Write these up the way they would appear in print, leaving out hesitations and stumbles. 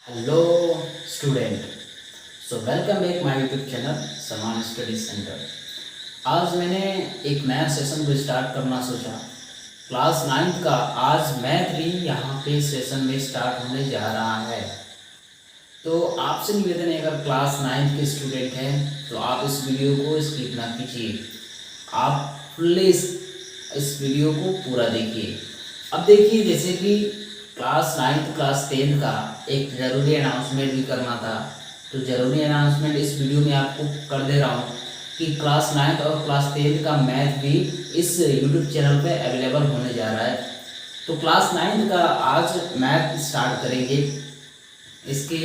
Hello student, so welcome back my YouTube channel समान study centre. आज मैंने एक नया सेशन को स्टार्ट करना सोचा। क्लास 9th का आज मैथ भी यहाँ पे सेशन में स्टार्ट होने जा रहा है। तो आपसे निवेदन है, अगर क्लास 9th के स्टूडेंट हैं तो आप इस वीडियो को स्किप ना कीजिए, आप फुल्ली इस वीडियो को पूरा देखिए। अब देखिए, जैसे कि क्लास 9th क्लास 10th का एक ज़रूरी अनाउंसमेंट भी करना था, तो ज़रूरी अनाउंसमेंट इस वीडियो में आपको कर दे रहा हूँ कि क्लास 9th और क्लास 10th का मैथ भी इस यूट्यूब चैनल पे अवेलेबल होने जा रहा है। तो क्लास 9th का आज मैथ स्टार्ट करेंगे, इसके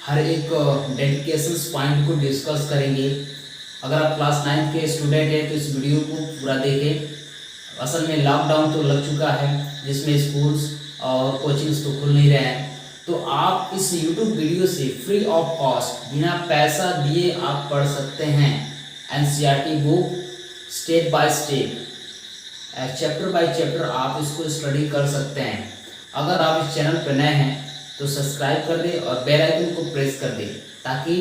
हर एक डेडिकेशंस पॉइंट को डिस्कस करेंगे। अगर आप क्लास 9th के स्टूडेंट हैं तो इस वीडियो को पूरा देखें। असल में लॉकडाउन तो लग चुका है, जिसमें स्कूल्स और कोचिंग्स तो खुल नहीं रहे हैं, तो आप इस यूट्यूब वीडियो से फ्री ऑफ कॉस्ट बिना पैसा दिए आप पढ़ सकते हैं। NCERT book step by step, chapter by chapter आप इसको स्टडी कर सकते हैं। अगर आप इस चैनल पर नए हैं तो सब्सक्राइब कर दें और बेल आइकन को प्रेस कर दें ताकि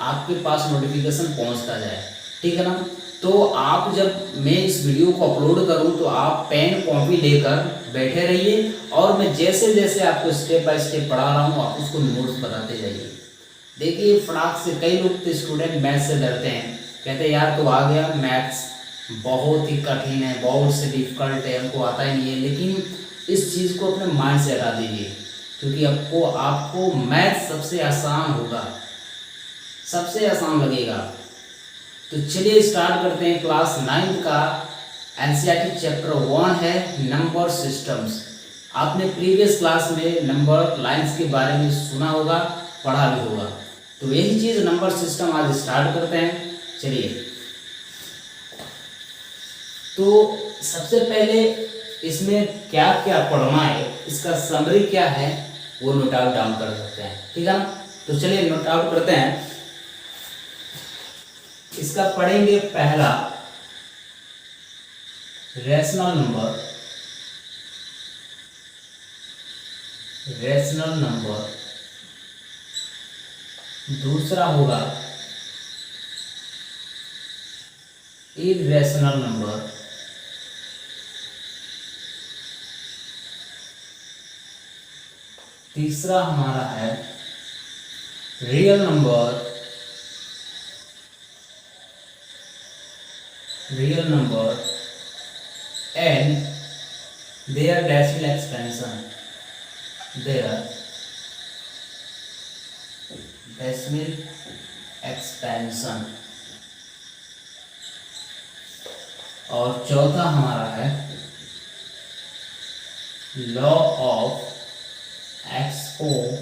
आपके पास नोटिफिकेशन पहुंचता जाए, ठीक है ना। तो आप जब मैं इस वीडियो को अपलोड करूं तो आप पेन कॉपी लेकर बैठे रहिए और मैं जैसे जैसे आपको स्टेप बाय स्टेप पढ़ा रहा हूं आप उसको नोट्स बताते जाइए। देखिए, फटाक से कई लोग तो स्टूडेंट मैथ्स से डरते हैं, कहते हैं यार तो आ गया मैथ्स बहुत ही कठिन है, बहुत से डिफिकल्ट है, हमको आता ही नहीं है। लेकिन इस चीज़ को अपने माइंड से हटा दीजिए, क्योंकि आपको मैथ सबसे आसान होगा, सबसे आसान लगेगा। तो चलिए स्टार्ट करते हैं। क्लास 9th का एनसीईआरटी चैप्टर 1 है नंबर सिस्टम्स। आपने प्रीवियस क्लास में नंबर लाइंस के बारे में सुना होगा, पढ़ा भी होगा, तो यही चीज़ नंबर सिस्टम आज स्टार्ट करते हैं। चलिए, तो सबसे पहले इसमें क्या क्या पढ़ना है, इसका समरी क्या है वो नोट आउट डाउन कर सकते हैं, ठीक है ना। तो चलिए नोट आउट करते हैं। इसका पढ़ेंगे पहला रैशनल नंबर, रैशनल नंबर। दूसरा होगा इररेशनल नंबर। तीसरा हमारा है real number, real number and their decimal expansion, their decimal expansion। और चौथा हमारा है law of exponent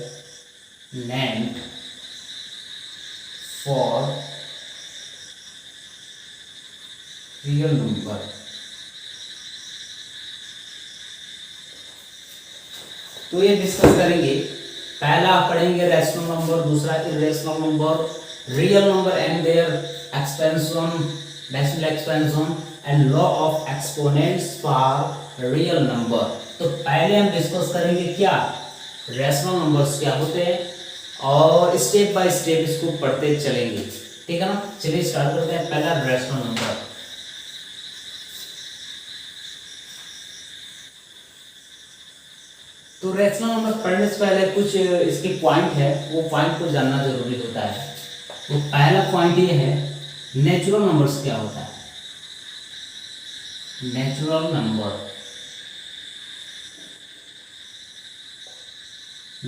for real number. तो ये डिस्कस करेंगे। पहला पढ़ेंगे रैशनल नंबर, दूसरा irrational number, real number and their expansion, decimal expansion and law of exponents for real number. तो पहले हम डिस्कस करेंगे क्या रैशनल नंबर्स क्या होते हैं और स्टेप बाय स्टेप इसको पढ़ते चलेंगे, ठीक है ना। चलिए स्टार्ट करते हैं। पहला रैशनल नंबर। तो रैशनल नंबर पढ़ने से पहले कुछ इसके पॉइंट है, वो पॉइंट को जानना जरूरी होता है। तो पहला पॉइंट ये है नेचुरल नंबर्स क्या होता है। Natural number.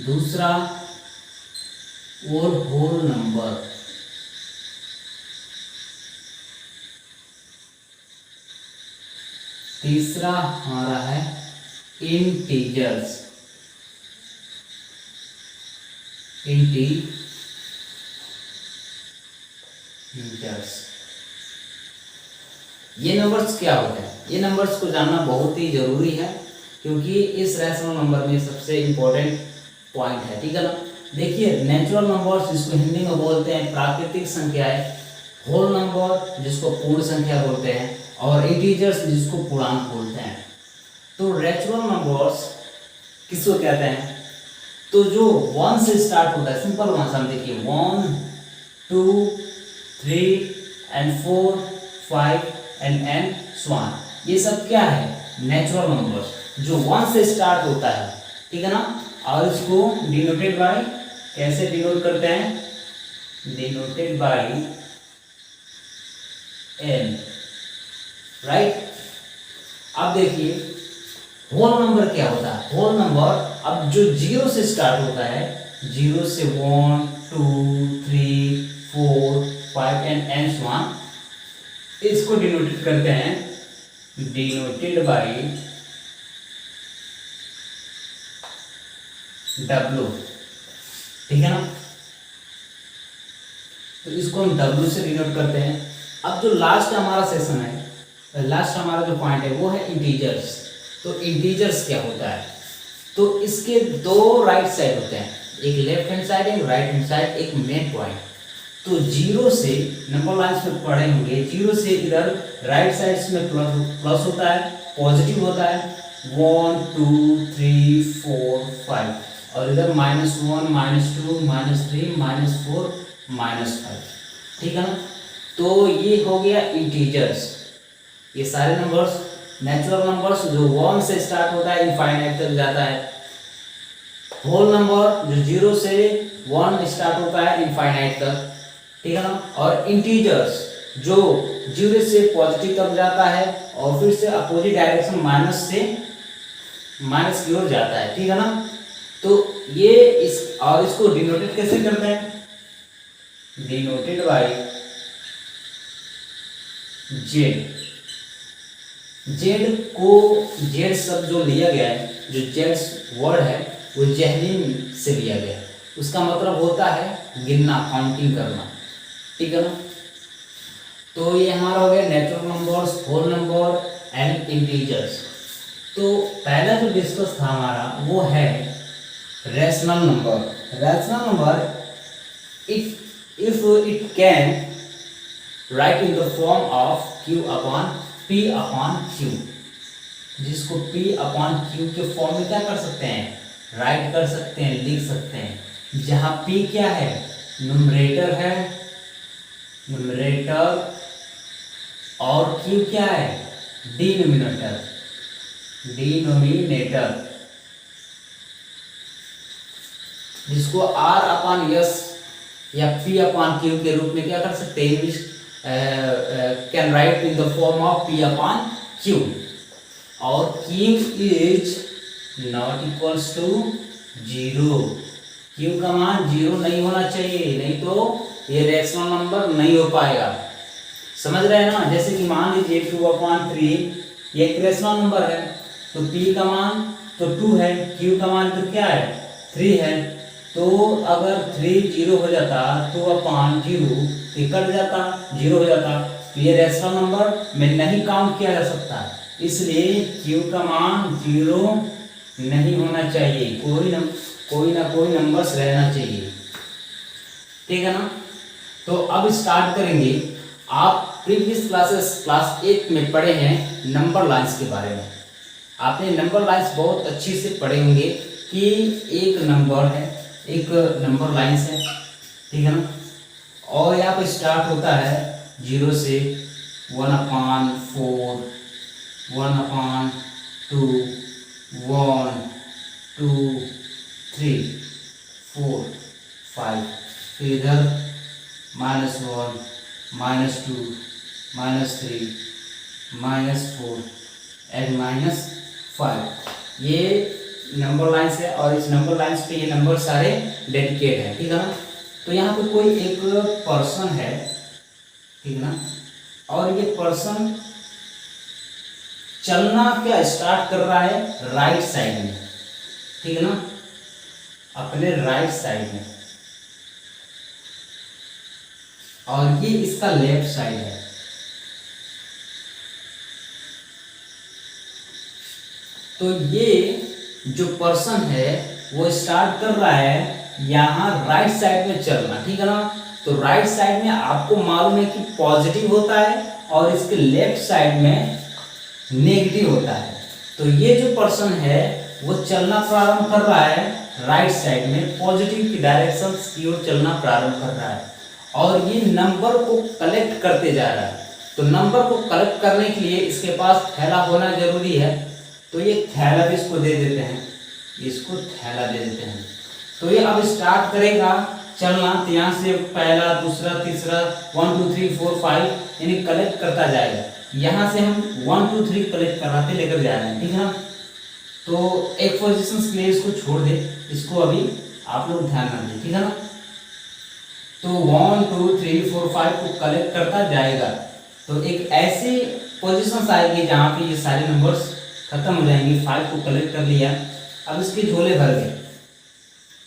दूसरा होल नंबर। तीसरा हमारा है इंटीजर्स, इंटीजर्स। ये नंबर्स क्या होते हैं, ये नंबर्स को जानना बहुत ही जरूरी है, क्योंकि इस रैशनल नंबर में सबसे इंपॉर्टेंट पॉइंट है, ठीक है ना। देखिए, नेचुरल नंबर्स जिसको हिंदी में बोलते हैं प्राकृतिक संख्याएं, होल नंबर जिसको पूर्ण संख्या बोलते हैं, और इंटीजर्स जिसको पूर्णांक बोलते हैं। तो नेचुरल नंबर्स किसको कहते हैं, तो जो 1 से स्टार्ट होता है, सिंपल वन हम देखिए 1 2 3 and 4 5 and N so on, ये सब क्या है, नेचुरल नंबर्स जो 1 से स्टार्ट होता है, ठीक है ना। और इसको डिनोटेड बाय, कैसे डिनोट करते हैं, डिनोटेड बाय एन, राइट। अब देखिए होल नंबर क्या होता है, होल नंबर अब जो 0 से स्टार्ट होता है, 0 से 1 2 3 4 5 एंड एन सो ऑन, इसको डिनोटेड करते हैं, डिनोटेड बाय W, ठीक है ना। तो इसको हम W से डिनोट करते हैं। अब जो लास्ट हमारा सेशन है, लास्ट हमारा जो पॉइंट है वो है इंटीजर्स। तो इंटीजर्स क्या होता है, तो इसके दो राइट साइड होते हैं, एक लेफ्ट हैंड साइड, एक राइट हैंड साइड, एक मेन पॉइंट। तो 0 से नंबर लाइन्स में पढ़े होंगे, 0 से इधर राइट साइड में प्लस होता है, पॉजिटिव होता है 1 2 3 4 5, और इधर -1 -2 -3 -4 -5, ठीक है ना। तो ये हो गया इंटीजर्स, ये सारे नंबर्स नेचुरल नंबर्स जो 1 से स्टार्ट होता है इनफाइनाइट तक जाता है, होल नंबर जो 0 से 1 स्टार्ट होता है इनफाइनाइट तक, ठीक है ना। और इंटीजर्स जो 0 से पॉजिटिव तक जाता है और फिर से अपोजिट डायरेक्शन माइनस से माइनस की ओर जाता है, ठीक है ना। तो ये इस और इसको डिनोटेड कैसे करते हैं, डिनोटेड बाय जेड। जेड को, जेड शब्द जो लिया गया है, जो जेड वर्ड है वो जहलीन से लिया गया है, उसका मतलब होता है गिनना, काउंटिंग करना, ठीक है ना। तो ये हमारा हो गया natural numbers, whole number and integers. तो पहला जो डिस्कस था हमारा वो है rational number. Rational number if it can write in the form of q upon p upon q, जिसको p अपॉन q के फॉर्म में क्या कर सकते हैं, राइट कर सकते हैं, लिख सकते हैं। जहां p क्या है, न्यूमरेटर है, न्यूमरेटर, और q क्या है, डिनोमिनेटर, डिनोमिनेटर, जिसको r अपॉन s या p अपॉन q के रूप में क्या कर सकते हैं, can write in the form of p upon q। और q is not equals to 0, q का मान 0 नहीं होना चाहिए, नहीं तो ये रैशनल नंबर नहीं हो पाएगा, समझ रहे हैं ना। जैसे कि मान लीजिए 2/3 ये एक रैशनल नंबर है, तो p का मान तो 2 है, q का मान तो क्या है, 3 है। तो अगर 3 0 हो जाता, 2/0 कट जाता, 0 हो जाता, तो ये रैशनल नंबर में नहीं काउंट किया जा सकता, इसलिए q का मान 0 नहीं होना चाहिए, कोई ना कोई नंबर्स रहना चाहिए, ठीक है ना। तो अब स्टार्ट करेंगे। आप प्रीवियस क्लासेस क्लास 8 में पढ़े हैं नंबर लाइंस के बारे में, आपने नंबर लाइंस बहुत अच्छी से पढ़े होंगे कि एक नंबर है, एक नंबर लाइंस है, ठीक है ना। और यहाँ पर स्टार्ट होता है 0 से 1/4 1/2 1 2 3 4 5, फिर इधर -1 -2 -3 -4 एंड -5, ये नंबर लाइंस है। और इस नंबर लाइंस पे ये नंबर सारे डेडिकेट है, ठीक है ना। तो यहाँ पे कोई एक पर्सन है, ठीक है ना, और ये पर्सन चलना क्या स्टार्ट कर रहा है राइट साइड में, ठीक है ना, अपने राइट साइड में, और ये इसका लेफ्ट साइड है। तो ये जो पर्सन है वो स्टार्ट कर रहा है यहाँ राइट साइड में चलना, ठीक है ना। तो राइट साइड में आपको मालूम है कि पॉजिटिव होता है और इसके लेफ्ट साइड में नेगेटिव होता है। तो ये जो पर्सन है वो चलना प्रारंभ कर रहा है राइट साइड में पॉजिटिव की डायरेक्शन की ओर चलना प्रारंभ कर रहा है और ये नंबर को कलेक्ट करते जा रहा है। तो नंबर को कलेक्ट करने के लिए इसके पास थैला होना जरूरी है, तो ये थैला भी इसको दे देते हैं, इसको थैला दे देते हैं। तो ये अब स्टार्ट करेगा चलना, तो यहाँ से पहला, दूसरा, तीसरा 1 2 3 4 5 यानी कलेक्ट करता जाएगा। यहाँ से हम 1 2 3 कलेक्ट कराते लेकर जा रहे हैं, ठीक है ना। तो एक पोजीशन के लिए इसको छोड़ दे, इसको अभी आप लोग ध्यान रखें, ठीक है ना। तो 1 2 3 4 5 को कलेक्ट करता जाएगा। तो एक ऐसी पोजीशन आएगी जहाँ पे ये सारे नंबर्स खत्म हो जाएंगे। 5 को कलेक्ट कर लिया, अब इसके झोले भर गए,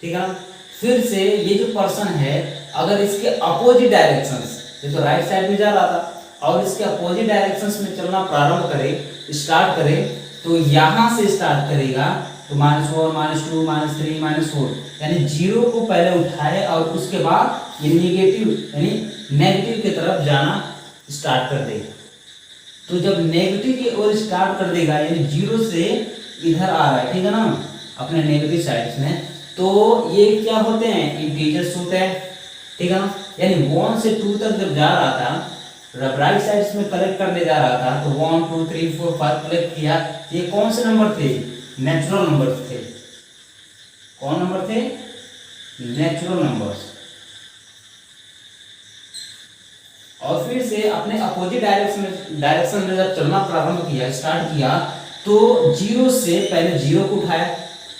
ठीक है ना। फिर से ये जो पर्सन है अगर इसके अपोजिट डायरेक्शंस, ये तो राइट साइड में जा रहा था और इसके अपोजिट डायरेक्शंस में चलना प्रारंभ करे, स्टार्ट करे, तो यहाँ से स्टार्ट करेगा। तो -4 -2 -3 -4 यानी 0 को पहले उठाए और उसके बाद ये नेगेटिव यानी नेगेटिव की तरफ जाना स्टार्ट कर देगा। तो जब नेगेटिव की ओर स्टार्ट कर देगा यानी 0 से इधर आ रहा है, ठीक है ना, अपने नेगेटिव साइड में, तो ये क्या होते हैं, इंटीजर्स होते हैं, ठीक है ना। यानी 1 से 2 तक जब जा रहा था, राइट साइड में कलेक्ट करने जा रहा था, तो 1 2 3 4 5 कलेक्ट किया। ये कौन से नंबर थे, नेचुरल नंबर थे। कौन नंबर थे, नेचुरल नंबर्स। और फिर से अपने अपोजिट डायरेक्शन में जब चलना प्रारंभ किया, स्टार्ट किया, तो 0 से पहले 0 को उठाया,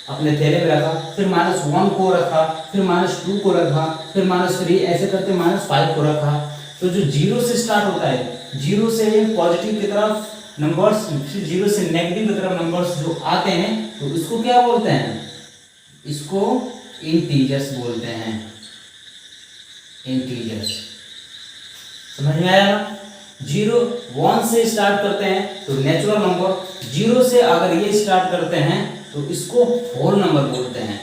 अपने थैले में रखा, फिर -1 को रखा, फिर -2 को रखा, फिर -3, ऐसे करके -5 को रखा। तो जो 0 से स्टार्ट होता है, 0 से पॉजिटिव की तरफ नंबर्स, फिर 0 से नेगेटिव की तरफ नंबर्स जो आते हैं, तो इसको क्या बोलते हैं, इसको इंटीजर्स बोलते हैं, इंटीजर्स। समझ में आया ना। 0 1 से स्टार्ट करते हैं तो नेचुरल नंबर, 0 से अगर ये स्टार्ट करते हैं तो इसको होल नंबर बोलते हैं,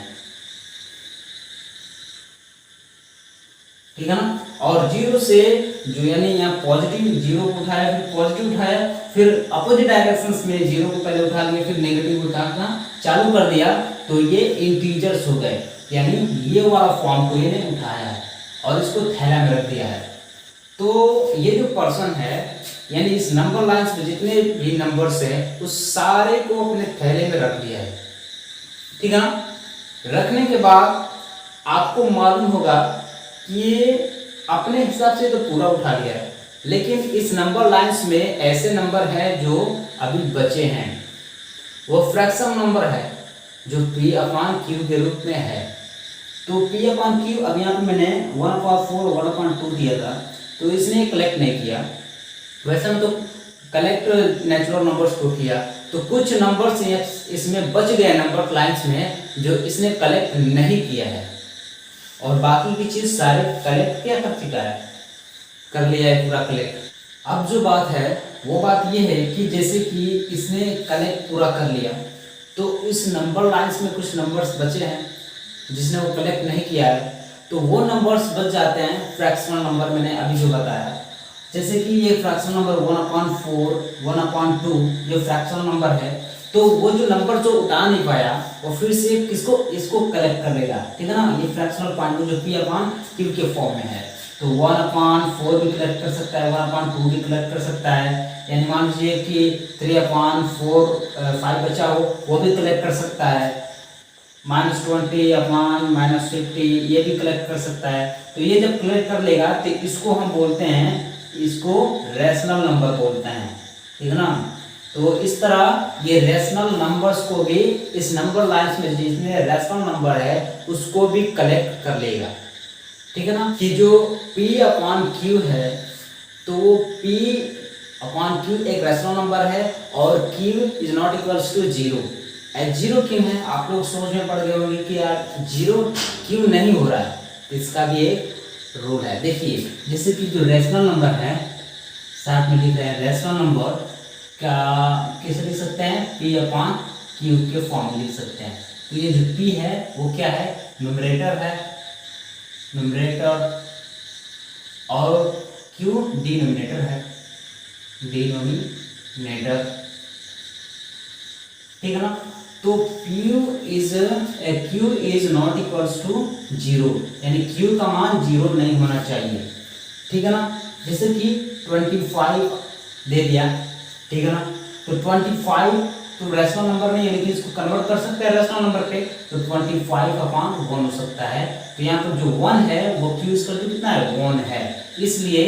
ठीक है ना। और 0 से जो यानी यहाँ पॉजिटिव 0 को उठाया, फिर पॉजिटिव उठाया, फिर अपोजिट डायरेक्शंस में 0 को पहले उठा लिया, फिर नेगेटिव उठाना चालू कर दिया, तो ये इंटीजर्स हो गए। यानी ये वाला फॉर्म को ये उठाया है और इसको थैला में रख दिया है। तो ये जो पर्सन है यानी इस नंबर लाइंस में जितने भी नंबर्स हैं उस सारे को अपने थैले में रख दिया है, ठीक है ना। रखने के बाद आपको मालूम होगा कि ये अपने हिसाब से तो पूरा उठा लिया है, लेकिन इस नंबर लाइंस में ऐसे नंबर हैं जो अभी बचे हैं, वो फ्रैक्शन नंबर है जो P/Q के रूप में है। तो P/Q अब यहाँ पे मैंने 1/4 1/2 दिया था, तो इसने कलेक्ट नहीं किया। वैसे में तो कलेक्ट नेचुरल नंबर्स को किया, तो कुछ नंबर्स इसमें बच गए नंबर लाइंस में जो इसने कलेक्ट नहीं किया है, और बाकी की चीज सारे कलेक्ट क्या कर चुका है, कर लिया है पूरा कलेक्ट। अब जो बात है वो बात ये है कि जैसे कि इसने कलेक्ट पूरा कर लिया, तो इस नंबर लाइंस में कुछ नंबर्स बचे हैं जिसने वो कलेक्ट नहीं किया है, तो वो नंबर्स बच जाते हैं फ्रैक्शनल नंबर। मैंने अभी जो बताया, जैसे कि ये फ्रैक्शनल नंबर 1/4 1/2 ये फ्रैक्शनल नंबर है, तो वो जो नंबर जो उठा नहीं पाया वो फिर से इसको कलेक्ट कर लेगा, ठीक है ना। ये फ्रैक्शनल पॉइंट जो P/Q के फॉर्म में है, तो 1/4 भी कलेक्ट कर सकता है, 1/2 भी कलेक्ट कर सकता है, यानी मान लीजिए कि 3/4 5 बचा हो वो भी कलेक्ट कर सकता है, -20 -50 ये भी कलेक्ट कर सकता है। तो ये जब कलेक्ट कर लेगा तो इसको हम बोलते हैं, इसको रैशनल नंबर बोलते हैं, ठीक है ना। तो इस तरह ये रैशनल नंबर्स को भी इस नंबर लाइंस में जिसमें रैशनल नंबर है उसको भी कलेक्ट कर लेगा, ठीक है ना। कि जो P/Q है, तो वो P/Q एक रैशनल नंबर है और Q is not equals to 0। 0 क्यों है, आप लोग सोच में पड़ गए होंगे कि यार 0 क्यों नहीं हो रहा है, इसका भी एक रूल है। देखिए जैसे कि जो रैशनल नंबर है, साथ में लिख रहे हैं रैशनल नंबर का कैसे लिख सकते हैं, P/Q के फॉर्म में लिख सकते हैं। तो ये जो P है वो क्या है, न्यूमरेटर है, न्यूमरेटर, और Q डिनोमिनेटर है, डिनोमिनेटर, ठीक है ना। तो Q is not equals to 0, यानी Q का मान 0 नहीं होना चाहिए, ठीक है ना। जैसे कि 25 दे दिया, ठीक है ना, तो 25 तो रैशनल नंबर नहीं है, लेकिन इसको कन्वर्ट कर सकते हैं रैशनल नंबर पे, तो 25/1 हो सकता है। तो यहाँ पर जो 1 है वो Q इक्वल टू कितना है, 1 है। इसलिए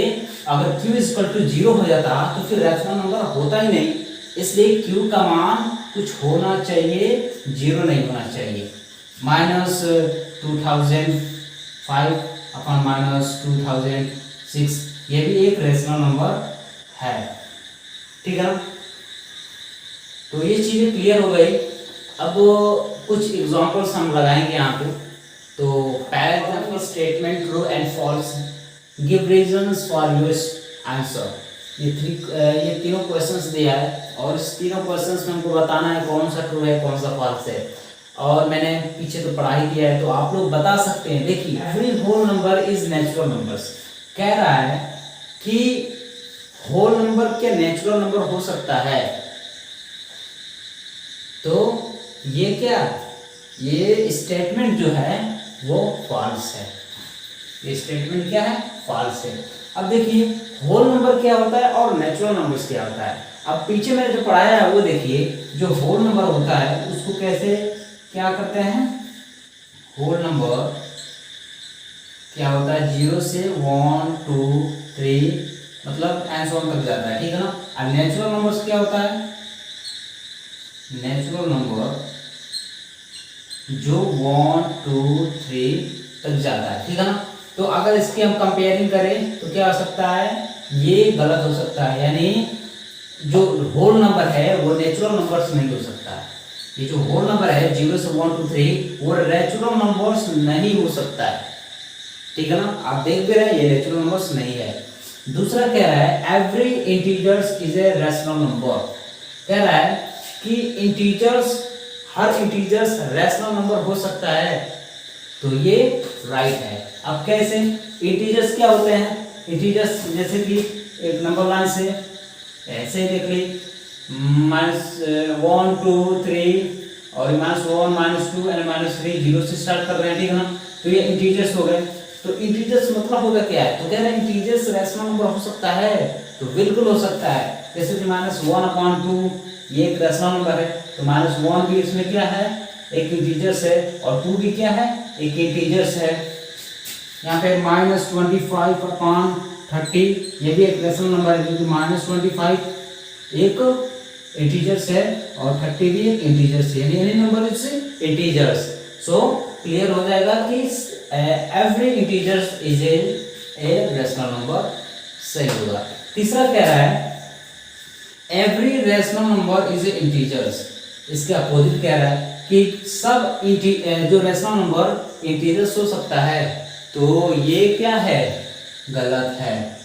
अगर Q इक्वल टू 0 हो जाता तो फिर रैशनल नंबर होता ही नहीं, इसलिए Q का मान कुछ होना चाहिए, 0 नहीं होना चाहिए। -2005/-2006 ये भी एक रैशनल नंबर है, ठीक है ना। तो ये चीज़ें क्लियर हो गई। अब कुछ एग्जांपल्स हम लगाएंगे यहाँ पे। तो paragraph statement true and false, give reasons for your answer. ये तीनों क्वेश्चंस दिया है और इस तीनों क्वेश्चंस में हमको बताना है कौन सा ट्रू है कौन सा फॉल्स है। और मैंने पीछे तो पढ़ा ही दिया है, तो आप लोग बता सकते हैं। देखिए, every whole number is natural numbers, कह रहा है कि होल नंबर क्या नेचुरल नंबर हो सकता है। तो ये क्या, ये स्टेटमेंट जो है वो फॉल्स है, ये स्टेटमेंट क्या है, फॉल्स है। अब देखिए, होल नंबर क्या होता है और नेचुरल नंबर्स क्या होता है। अब पीछे मैंने जो पढ़ाया है वो देखिए, जो होल नंबर होता है उसको कैसे क्या करते हैं, होल नंबर क्या होता है 0 से 1 2 3 मतलब एंड सो ऑन तक जाता है, ठीक है ना। और नेचुरल नंबर्स क्या होता है, नेचुरल नंबर जो 1 2 3 तक जाता है, ठीक है ना। तो अगर इसकी हम कंपेयरिंग करें तो क्या हो सकता है, ये गलत हो सकता है, यानी जो होल नंबर है वो नेचुरल नंबर्स नहीं हो सकता है। ये जो होल नंबर है 0 से 1 2 3 वो नेचुरल नंबर्स नहीं हो सकता है, ठीक है ना। आप देख भी रहे हैं ये नेचुरल नंबर्स नहीं है। दूसरा कह रहा है every integers is a rational number, कह रहा है कि इंटीजर्स, हर इंटीजर्स रैशनल नंबर हो सकता है, तो ये राइट है। अब कैसे, इंटीजर्स क्या होते हैं, इंटीजर्स जैसे कि एक नंबर लाइन से ऐसे देख ली, -1 2 3 और -1 -2 एंड -3 0 से स्टार्ट कर रहे हैं, ठीक है ना। तो ये इंटीजर्स हो गए। तो इंटीजर्स मतलब होगा क्या है, तो कह रहे हैं इंटीजर्स रैशनल नंबर हो सकता है, तो बिल्कुल हो सकता है। जैसे कि -1/2 ये एक रैशनल नंबर है, तो -1 भी इसमें क्या है, एक इंटीजर्स है, और 2 भी क्या है, एक इंटीजर्स है। यहाँ पे -25/30 ये भी एक रैशनल नंबर है, क्योंकि -25 एक इंटीजर्स है और 30 भी एक इंटीजर्स है, यानी any number is integers. So clear हो जाएगा कि every integers is a rational number, सही होगा। तीसरा कह रहा है every rational number is a integers, इसके अपोजिट कह रहा है कि सब जो रैशनल नंबर इंटीजर्स हो सकता है, तो ये क्या है, गलत है।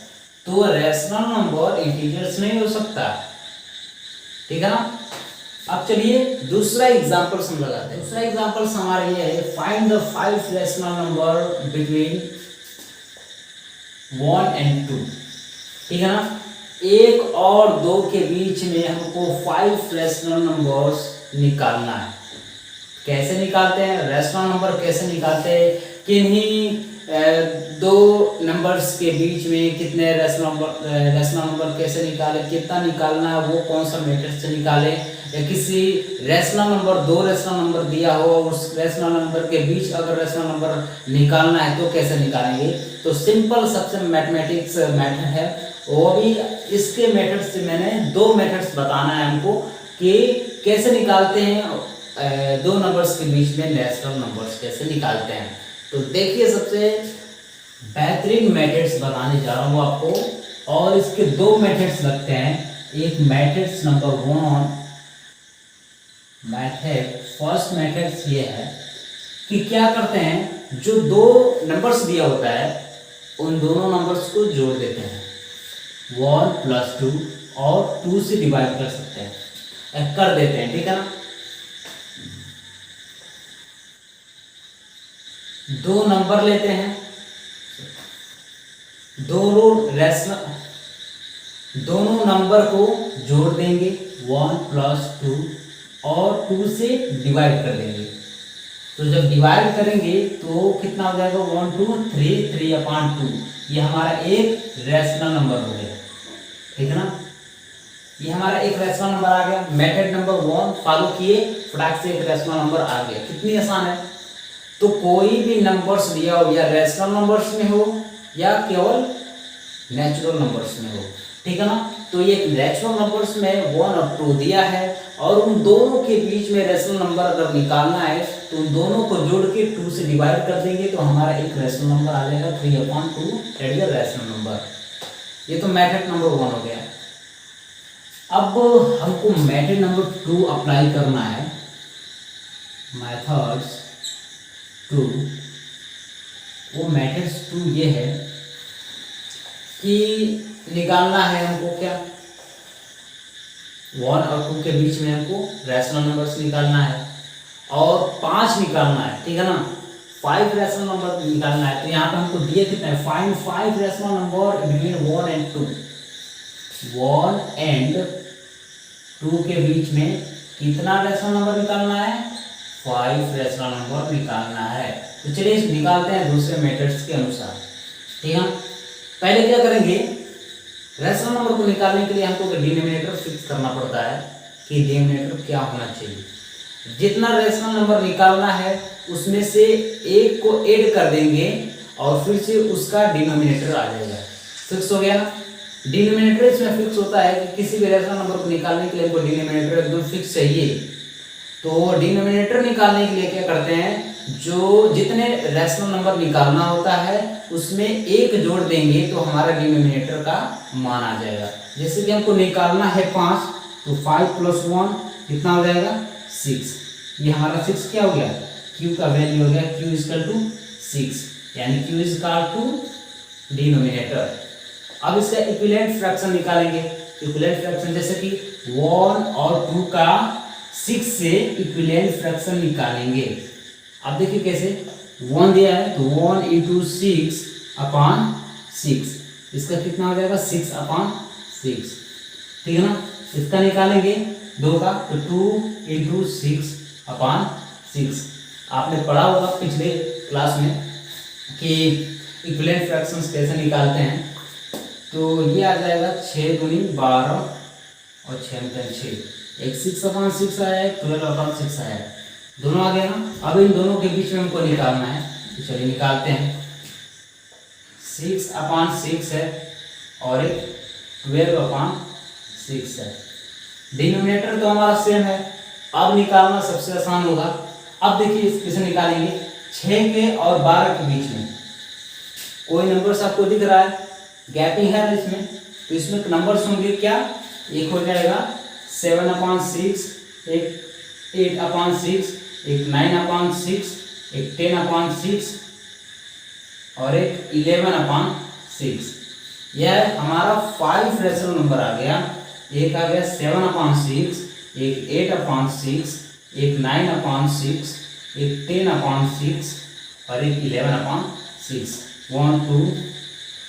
तो रैशनल नंबर इंटीजर्स नहीं हो सकता, ठीक है ना। अब चलिए दूसरा एग्जांपल हम लगाते हैं। दूसरा एग्जांपल हमारा ये है, find the 5 rational number between 1 and 2, ठीक है ना। 1 और 2 के बीच में हमको 5 रैशनल नंबर्स निकालना है। कैसे निकालते हैं, रैशनल नंबर कैसे निकालते हैं, किन्हीं दो नंबर्स के बीच में कितने रैशनल नंबर कैसे निकाले, कितना निकालना है, वो कौन सा मेथड से निकाले, या किसी रैशनल नंबर, 2 रैशनल नंबर दिया हो, उस रैशनल नंबर के बीच अगर रैशनल नंबर निकालना है तो कैसे निकालेंगे। तो सिंपल सबसे मैथमेटिक्स मेथड है, वो भी इसके मेथड से मैंने 2 मेथड्स बताना है हमको कि कैसे निकालते हैं 2 नंबर्स के बीच में रैशनल नंबर्स कैसे निकालते हैं। तो देखिए, सबसे बेहतरीन मेथड्स बताने जा रहा हूँ आपको, और इसके 2 मेथड्स लगते हैं। एक methods number 1 method, first methods ये है कि क्या करते हैं, जो 2 नंबर्स दिया होता है उन दोनों नंबर्स को जोड़ देते हैं, 1 + 2 और 2 से डिवाइड कर सकते हैं, कर देते हैं, ठीक है ना। 2 नंबर लेते हैं, दोनों नंबर को जोड़ देंगे, 1 + 2 और 2 से डिवाइड कर देंगे। तो जब डिवाइड करेंगे तो कितना हो जाएगा 1 2 3 3/2। ये हमारा एक रैशनल नंबर हो गया, ठीक है ना। ये हमारा एक रैशनल नंबर आ गया। मेथड नंबर 1 फॉलो किए, फटाक से एक रैशनल नंबर आ गया। कितनी आसान है। तो कोई भी नंबर्स दिया हो, या रैशनल नंबर्स में हो या केवल नेचुरल नंबर्स में हो, ठीक है ना। तो ये नेचुरल नंबर्स में 1 और 2 दिया है और उन दोनों के बीच में रैशनल नंबर अगर निकालना है तो उन दोनों को जोड़ के 2 से डिवाइड कर देंगे तो हमारा एक रैशनल नंबर आ जाएगा 3/2, दैट इज रैशनल नंबर। ये तो मेथड नंबर 1 हो गया। अब हमको मेथड नंबर 2 अप्लाई करना है। मेथड्स 2, वो मेथड्स 2 ये है कि निकालना है हमको क्या, 1 और 2 के बीच में हमको रैशनल नंबर्स निकालना है और 5 निकालना है, ठीक है ना। 5 रैशनल नंबर निकालना है। तो यहाँ पे हमको दिए कितना है, find 5 rational number between 1 and 2। 1 and 2 के बीच में कितना रैशनल नंबर निकालना है, 5 रैशनल नंबर निकालना है। तो चलिए निकालते हैं दूसरे मेथड्स के अनुसार, ठीक है। पहले क्या करेंगे, रैशनल नंबर को निकालने के लिए हमको डिनोमिनेटर फिक्स करना पड़ता है कि डिनोमिनेटर क्या होना चाहिए। जितना रैशनल नंबर निकालना है उसमें से एक को ऐड कर देंगे और फिर से उसका डिनोमिनेटर आ जाएगा। फिक्स हो गया ना। डिनोमिनेटर इसमें फिक्स होता है कि किसी भी रैशनल नंबर को निकालने के लिए हमको डिनोमिनेटर एकदम फिक्स चाहिए। तो डिनोमिनेटर निकालने के लिए क्या करते हैं, जो जितने रैशनल नंबर निकालना होता है उसमें एक जोड़ देंगे तो हमारा डिनोमिनेटर का मान आ जाएगा। जैसे कि हमको निकालना है 5, तो 5 + 1 कितना हो जाएगा, 6। ये हमारा 6 क्या हो गया, q का वैल्यू हो गया, q = 6, यानी q = डिनोमिनेटर। अब इसका इक्विवेलेंट फ्रैक्शन निकालेंगे। इक्विवेलेंट फ्रैक्शन जैसे कि 1 और 2 का 6 से इक्विवेलेंट फ्रैक्शन निकालेंगे। अब देखिए कैसे, 1 दिया है तो 1 × 6/6, इसका कितना हो जाएगा, 6/6, ठीक है ना। इसका निकालेंगे 2 का, तो 2 × 6/6। आपने पढ़ा होगा पिछले क्लास में कि इक्विवेलेंट फ्रैक्शंस कैसे निकालते हैं। तो ये आ जाएगा 6 × 12 और 6 × 6, एक 6/6 आया है, 12/6 आया है, दोनों आ गया ना। अब इन दोनों के बीच में हमको निकालना है, तो चलिए निकालते हैं। 6/6 है और एक 12/6 है। डिनोमिनेटर तो हमारा सेम है। अब निकालना सबसे आसान होगा। अब देखिए कैसे निकालेंगे, 6 के और 12 के बीच में कोई नंबर्स आपको दिख रहा है, गैपिंग है इसमें, तो इसमें नंबर्स होंगे क्या, एक हो जाएगा 7/6, एक 8/6, एक 9/6, एक 10/6 और एक 11/6। यह हमारा 5 रैशनल नंबर आ गया। एक आ गया 7/6, एक 8/6, एक 9/6, एक 10/6 और एक 11/6। 1 2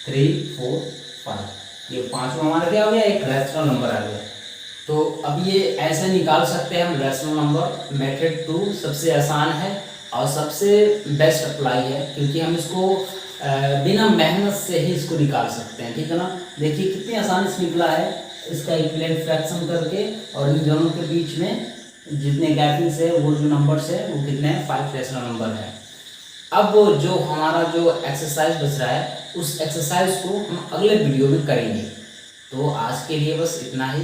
3 4 5, ये पांचवा हमारा क्या हो गया, एक रैशनल नंबर आ गया। तो अब ये ऐसे निकाल सकते हैं हम रैशनल नंबर। मेथड 2 सबसे आसान है और सबसे बेस्ट अप्लाई है, क्योंकि हम इसको बिना मेहनत से ही इसको निकाल सकते हैं, ठीक है ना। देखिए कितनी आसानी से निकला है, इसका इक्विवेलेंट फ्रैक्शन करके, और इन दोनों के बीच में जितने गैपिंग्स है वो जो नंबर्स है वो कितने हैं, 5 रैशनल नंबर है। अब जो हमारा जो एक्सरसाइज बच रहा है उस एक्सरसाइज को हम अगले वीडियो में करेंगे। तो आज के लिए बस इतना ही।